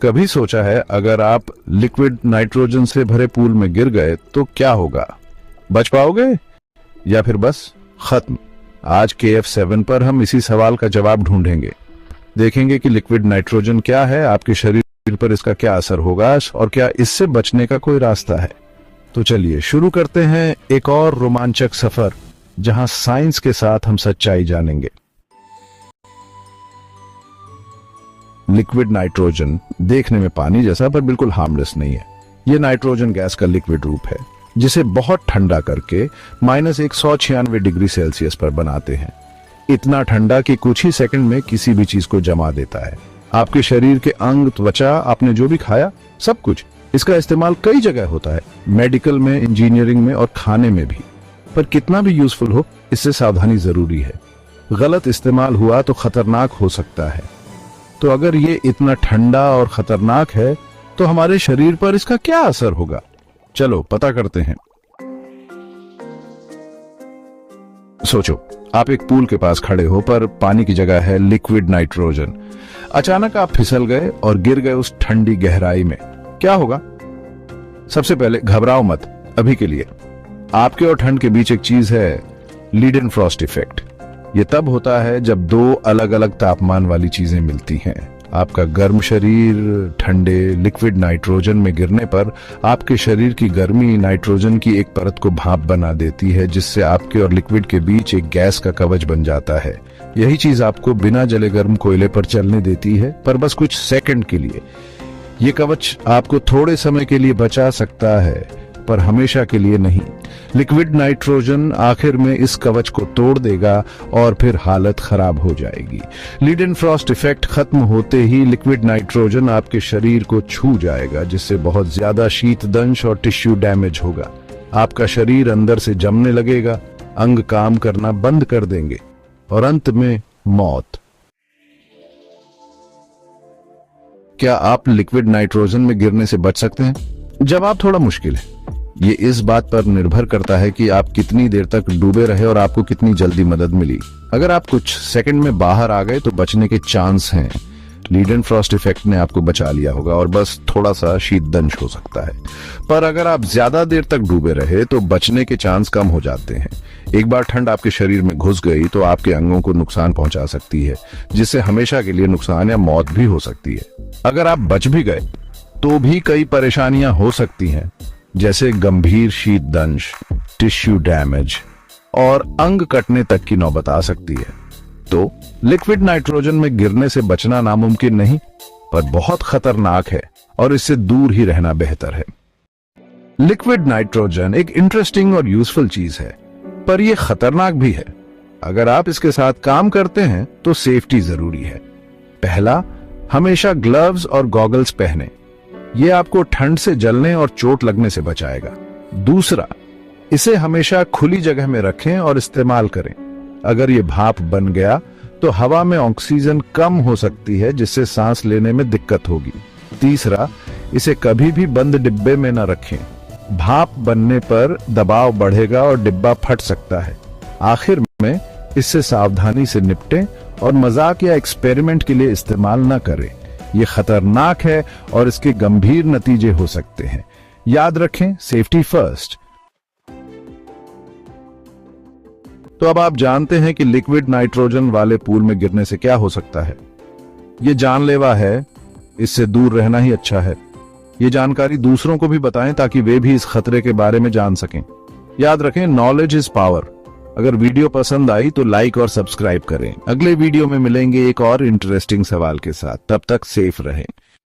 कभी सोचा है अगर आप लिक्विड नाइट्रोजन से भरे पूल में गिर गए तो क्या होगा? बच पाओगे या फिर बस खत्म? आज KF7 पर हम इसी सवाल का जवाब ढूंढेंगे। देखेंगे कि लिक्विड नाइट्रोजन क्या है, आपके शरीर पर इसका क्या असर होगा और क्या इससे बचने का कोई रास्ता है। तो चलिए शुरू करते हैं एक और रोमांचक सफर, जहां साइंस के साथ हम सच्चाई जानेंगे। लिक्विड नाइट्रोजन देखने में पानी जैसा पर बिल्कुल हार्मलेस नहीं है। यह नाइट्रोजन गैस का लिक्विड रूप है जिसे बहुत ठंडा करके -196 डिग्री सेल्सियस पर बनाते हैं। इतना ठंडा कि कुछ ही सेकंड में किसी भी चीज को जमा देता है। आपके शरीर के अंग, त्वचा, आपने जो भी खाया, सब कुछ। इसका इस्तेमाल कई जगह होता है, मेडिकल में, इंजीनियरिंग में और खाने में भी। पर कितना भी यूजफुल हो, इससे सावधानी जरूरी है। गलत इस्तेमाल हुआ तो खतरनाक हो सकता है। तो अगर ये इतना ठंडा और खतरनाक है तो हमारे शरीर पर इसका क्या असर होगा? चलो पता करते हैं। सोचो, आप एक पूल के पास खड़े हो पर पानी की जगह है लिक्विड नाइट्रोजन। अचानक आप फिसल गए और गिर गए उस ठंडी गहराई में। क्या होगा? सबसे पहले घबराओ मत अभी के लिए। आपके और ठंड के बीच एक चीज है, लीडेनफ्रॉस्ट इफेक्ट। ये तब होता है जब दो अलग अलग तापमान वाली चीजें मिलती हैं। आपका गर्म शरीर ठंडे लिक्विड नाइट्रोजन में गिरने पर आपके शरीर की गर्मी नाइट्रोजन की एक परत को भाप बना देती है, जिससे आपके और लिक्विड के बीच एक गैस का कवच बन जाता है। यही चीज आपको बिना जले गर्म कोयले पर चलने देती है, पर बस कुछ सेकंड के लिए। ये कवच आपको थोड़े समय के लिए बचा सकता है, पर हमेशा के लिए नहीं। लिक्विड नाइट्रोजन आखिर में इस कवच को तोड़ देगा और फिर हालत खराब हो जाएगी। लीडेनफ्रॉस्ट इफेक्ट खत्म होते ही लिक्विड नाइट्रोजन आपके शरीर को छू जाएगा, जिससे बहुत ज्यादा शीतदंश और टिश्यू डैमेज होगा। आपका शरीर अंदर से जमने लगेगा, अंग काम करना बंद कर देंगे और अंत में मौत। क्या आप लिक्विड नाइट्रोजन में गिरने से बच सकते हैं? जवाब थोड़ा मुश्किल है। ये इस बात पर निर्भर करता है कि आप कितनी देर तक डूबे रहे और आपको कितनी जल्दी मदद मिली। अगर आप कुछ सेकंड में बाहर आ गए तो बचने के चांस हैं। लीडेनफ्रॉस्ट इफेक्ट ने आपको बचा लिया होगा और बस थोड़ा सा शीतदंश हो सकता है। पर अगर आप ज्यादा देर तक डूबे रहे तो बचने के चांस कम हो जाते हैं। एक बार ठंड आपके शरीर में घुस गई तो आपके अंगों को नुकसान पहुंचा सकती है, जिससे हमेशा के लिए नुकसान या मौत भी हो सकती है। अगर आप बच भी गए तो भी कई परेशानियां हो सकती हैं, जैसे गंभीर शीतदंश, टिश्यू डैमेज और अंग कटने तक की नौबत आ सकती है। तो लिक्विड नाइट्रोजन में गिरने से बचना नामुमकिन नहीं, पर बहुत खतरनाक है और इससे दूर ही रहना बेहतर है। लिक्विड नाइट्रोजन एक इंटरेस्टिंग और यूजफुल चीज है, पर यह खतरनाक भी है। अगर आप इसके साथ काम करते हैं तो सेफ्टी जरूरी है। पहला, हमेशा ग्लव्स और गॉगल्स पहने। ये आपको ठंड से जलने और चोट लगने से बचाएगा। दूसरा, इसे हमेशा खुली जगह में रखें और इस्तेमाल करें। अगर ये भाप बन गया तो हवा में ऑक्सीजन कम हो सकती है, जिससे सांस लेने में दिक्कत होगी। तीसरा, इसे कभी भी बंद डिब्बे में न रखें। भाप बनने पर दबाव बढ़ेगा और डिब्बा फट सकता है। आखिर में इससे सावधानी से निपटें और मजाक या एक्सपेरिमेंट के लिए इस्तेमाल न करें। ये खतरनाक है और इसके गंभीर नतीजे हो सकते हैं। याद रखें, सेफ्टी फर्स्ट। तो अब आप जानते हैं कि लिक्विड नाइट्रोजन वाले पूल में गिरने से क्या हो सकता है। ये जानलेवा है, इससे दूर रहना ही अच्छा है। ये जानकारी दूसरों को भी बताएं ताकि वे भी इस खतरे के बारे में जान सकें। याद रखें, नॉलेज इज पावर। अगर वीडियो पसंद आई तो लाइक और सब्सक्राइब करें। अगले वीडियो में मिलेंगे एक और इंटरेस्टिंग सवाल के साथ। तब तक सेफ रहें।